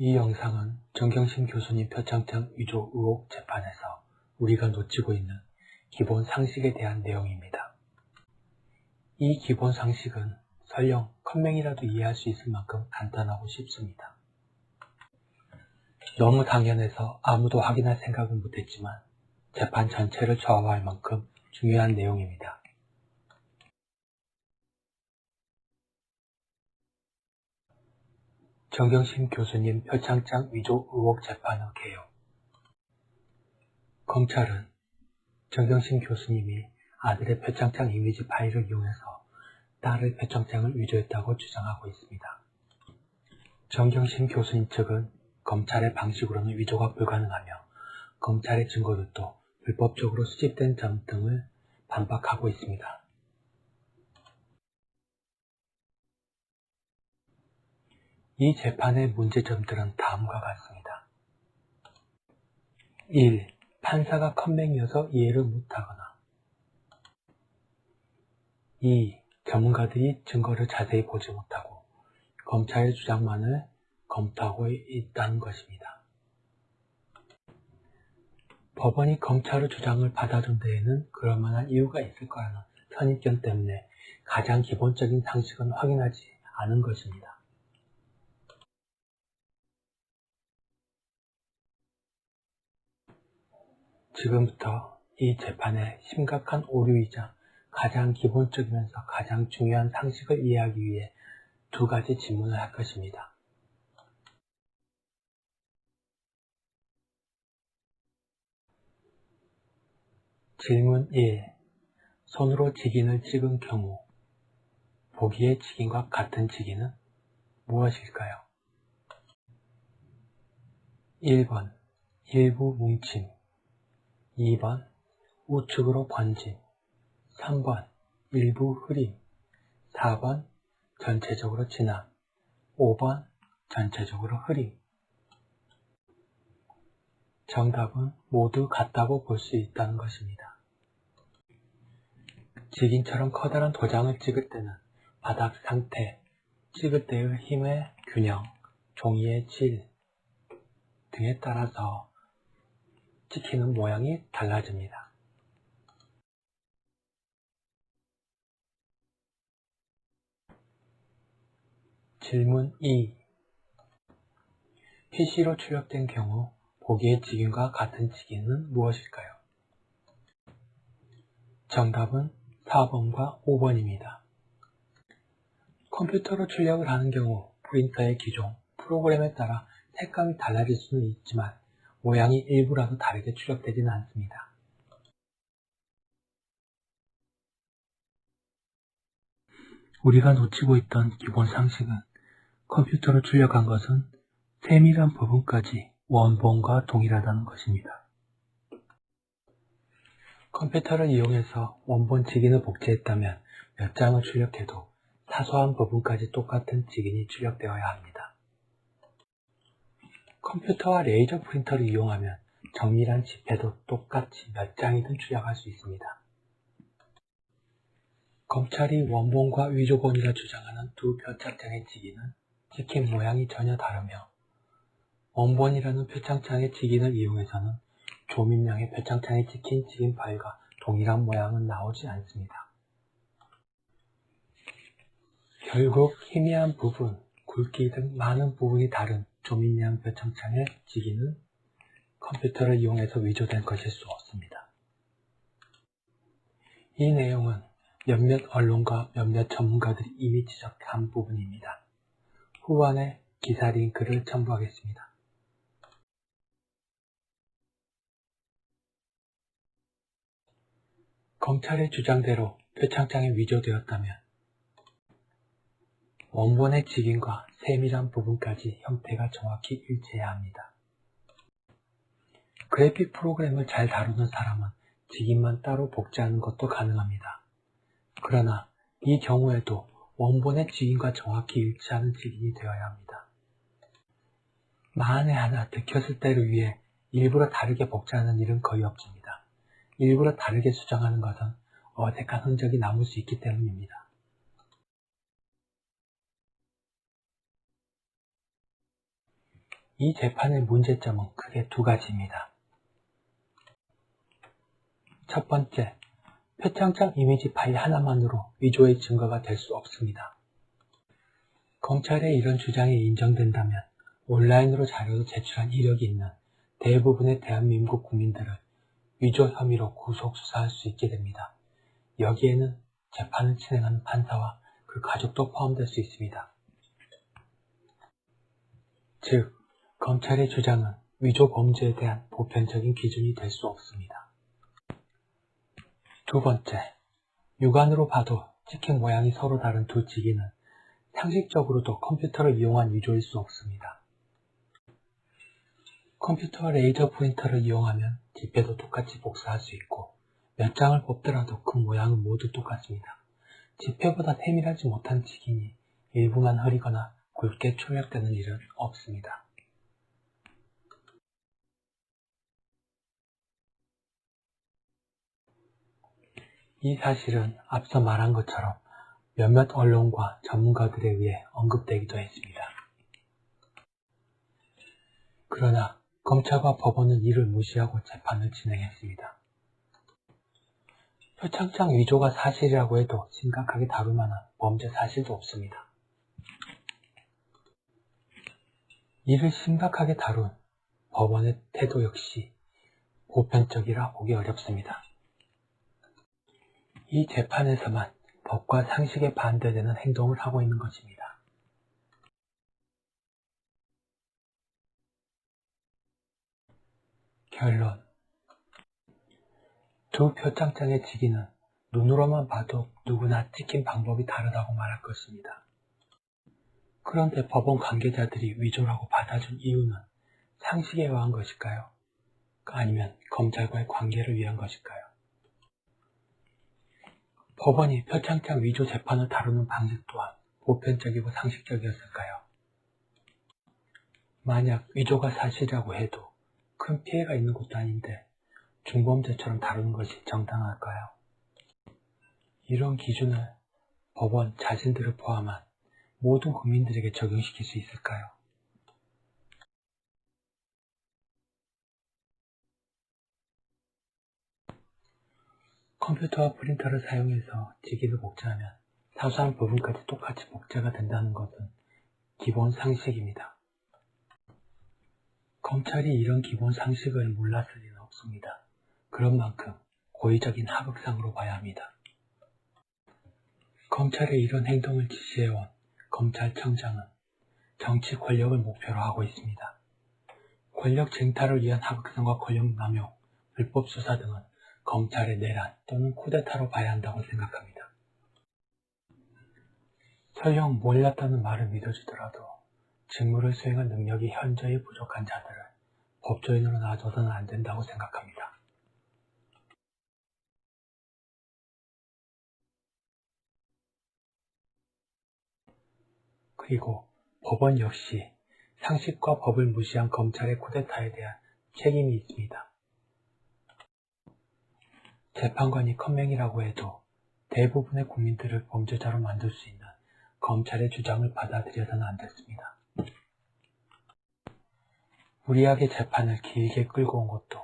이 영상은 정경심 교수님 표창장 위조 의혹 재판에서 우리가 놓치고 있는 기본 상식에 대한 내용입니다. 이 기본 상식은 설령 컴맹이라도 이해할 수 있을 만큼 간단하고 쉽습니다. 너무 당연해서 아무도 확인할 생각은 못했지만 재판 전체를 좌우할 만큼 중요한 내용입니다. 정경심 교수님 표창장 위조 의혹 재판의 개요. 검찰은 정경심 교수님이 아들의 표창장 이미지 파일을 이용해서 딸의 표창장을 위조했다고 주장하고 있습니다. 정경심 교수님 측은 검찰의 방식으로는 위조가 불가능하며 검찰의 증거들도 불법적으로 수집된 점 등을 반박하고 있습니다. 이 재판의 문제점들은 다음과 같습니다. 1. 판사가 컴맹이어서 이해를 못하거나 2. 전문가들이 증거를 자세히 보지 못하고 검찰의 주장만을 검토하고 있다는 것입니다. 법원이 검찰의 주장을 받아준 데에는 그럴 만한 이유가 있을 거라는 선입견 때문에 가장 기본적인 상식은 확인하지 않은 것입니다. 지금부터 이 재판의 심각한 오류이자 가장 기본적이면서 가장 중요한 상식을 이해하기 위해 두 가지 질문을 할 것입니다. 질문 1. 손으로 직인을 찍은 경우 보기의 직인과 같은 직인은 무엇일까요? 1번 일부 뭉침, 2번 우측으로 번짐, 3번 일부 흐림, 4번 전체적으로 진함, 5번 전체적으로 흐림. 정답은 모두 같다고 볼 수 있다는 것입니다. 직인처럼 커다란 도장을 찍을 때는 바닥 상태, 찍을 때의 힘의 균형, 종이의 질 등에 따라서 찍히는 모양이 달라집니다. 질문 2. PC로 출력된 경우 보기의 직인과 같은 직인은 무엇일까요? 정답은 4번과 5번입니다. 컴퓨터로 출력을 하는 경우 프린터의 기종, 프로그램에 따라 색감이 달라질 수는 있지만 모양이 일부라도 다르게 출력되지는 않습니다. 우리가 놓치고 있던 기본 상식은 컴퓨터로 출력한 것은 세밀한 부분까지 원본과 동일하다는 것입니다. 컴퓨터를 이용해서 원본 직인을 복제했다면 몇 장을 출력해도 사소한 부분까지 똑같은 직인이 출력되어야 합니다. 컴퓨터와 레이저 프린터를 이용하면 정밀한 지폐도 똑같이 몇 장이든 출력할 수 있습니다. 검찰이 원본과 위조본이라 주장하는 두 표창장의 직인은 찍힌 모양이 전혀 다르며 원본이라는 표창장의 직인을 이용해서는 조민량의 표창장에 찍힌 직인 파일과 동일한 모양은 나오지 않습니다. 결국 희미한 부분, 굵기 등 많은 부분이 다른 조민량 표창장의 직인은 컴퓨터를 이용해서 위조된 것일 수 없습니다. 이 내용은 몇몇 언론과 몇몇 전문가들이 이미 지적한 부분입니다. 후반에 기사 링크를 첨부하겠습니다. 검찰의 주장대로 표창장이 위조되었다면 원본의 직인과 세밀한 부분까지 형태가 정확히 일치해야 합니다. 그래픽 프로그램을 잘 다루는 사람은 직인만 따로 복제하는 것도 가능합니다. 그러나 이 경우에도 원본의 직인과 정확히 일치하는 직인이 되어야 합니다. 만에 하나 들켰을 때를 위해 일부러 다르게 복제하는 일은 거의 없습니다. 일부러 다르게 수정하는 것은 어색한 흔적이 남을 수 있기 때문입니다. 이 재판의 문제점은 크게 두 가지입니다. 첫 번째, 표창장 이미지 파일 하나만으로 위조의 증거가 될 수 없습니다. 검찰의 이런 주장이 인정된다면 온라인으로 자료를 제출한 이력이 있는 대부분의 대한민국 국민들을 위조 혐의로 구속수사할 수 있게 됩니다. 여기에는 재판을 진행하는 판사와 그 가족도 포함될 수 있습니다. 즉, 검찰의 주장은 위조 범죄에 대한 보편적인 기준이 될 수 없습니다. 두 번째, 육안으로 봐도 찍힌 모양이 서로 다른 두 직위는 상식적으로도 컴퓨터를 이용한 위조일 수 없습니다. 컴퓨터와 레이저 프린터를 이용하면 지폐도 똑같이 복사할 수 있고 몇 장을 뽑더라도 그 모양은 모두 똑같습니다. 지폐보다 세밀하지 못한 직인이 일부만 흐리거나 굵게 출력되는 일은 없습니다. 이 사실은 앞서 말한 것처럼 몇몇 언론과 전문가들에 의해 언급되기도 했습니다. 그러나 검찰과 법원은 이를 무시하고 재판을 진행했습니다. 표창장 위조가 사실이라고 해도 심각하게 다룰 만한 범죄 사실도 없습니다. 이를 심각하게 다룬 법원의 태도 역시 보편적이라 보기 어렵습니다. 이 재판에서만 법과 상식에 반대되는 행동을 하고 있는 것입니다. 결론. 두 표창장의 직위는 눈으로만 봐도 누구나 찍힌 방법이 다르다고 말할 것입니다. 그런데 법원 관계자들이 위조라고 받아준 이유는 상식에 의한 것일까요? 아니면 검찰과의 관계를 위한 것일까요? 법원이 표창장 위조 재판을 다루는 방식 또한 보편적이고 상식적이었을까요? 만약 위조가 사실이라고 해도 큰 피해가 있는 것도 아닌데 중범죄처럼 다루는 것이 정당할까요? 이런 기준을 법원 자신들을 포함한 모든 국민들에게 적용시킬 수 있을까요? 컴퓨터와 프린터를 사용해서 직위를 복제하면 사소한 부분까지 똑같이 복제가 된다는 것은 기본 상식입니다. 검찰이 이런 기본 상식을 몰랐을 리는 없습니다. 그런 만큼 고의적인 하극상으로 봐야 합니다. 검찰의 이런 행동을 지시해온 검찰청장은 정치 권력을 목표로 하고 있습니다. 권력 쟁탈을 위한 하극상과 권력 남용, 불법 수사 등은 검찰의 내란 또는 쿠데타로 봐야 한다고 생각합니다. 설령 몰랐다는 말을 믿어주더라도 직무를 수행할 능력이 현저히 부족한 자들을 법조인으로 놔둬서는 안 된다고 생각합니다. 그리고 법원 역시 상식과 법을 무시한 검찰의 쿠데타에 대한 책임이 있습니다. 재판관이 컴맹이라고 해도 대부분의 국민들을 범죄자로 만들 수 있는 검찰의 주장을 받아들여서는 안 됐습니다. 무리하게 재판을 길게 끌고 온 것도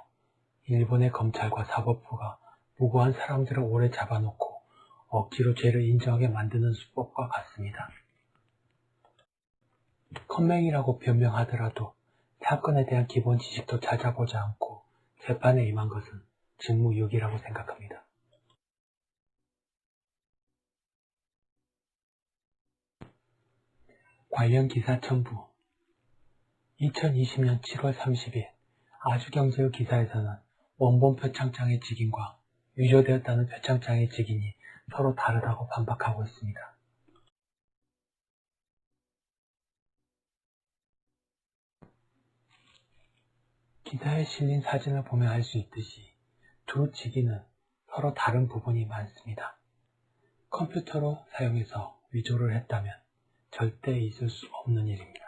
일본의 검찰과 사법부가 무고한 사람들을 오래 잡아놓고 억지로 죄를 인정하게 만드는 수법과 같습니다. 컴맹이라고 변명하더라도 사건에 대한 기본 지식도 찾아보지 않고 재판에 임한 것은 직무유기라고 생각합니다. 관련 기사 첨부. 2020년 7월 30일 아주경제의 기사에서는 원본 표창장의 직인과 위조되었다는 표창장의 직인이 서로 다르다고 반박하고 있습니다. 기사에 실린 사진을 보면 알 수 있듯이 두 직위는 서로 다른 부분이 많습니다. 컴퓨터로 사용해서 위조를 했다면 절대 있을 수 없는 일입니다.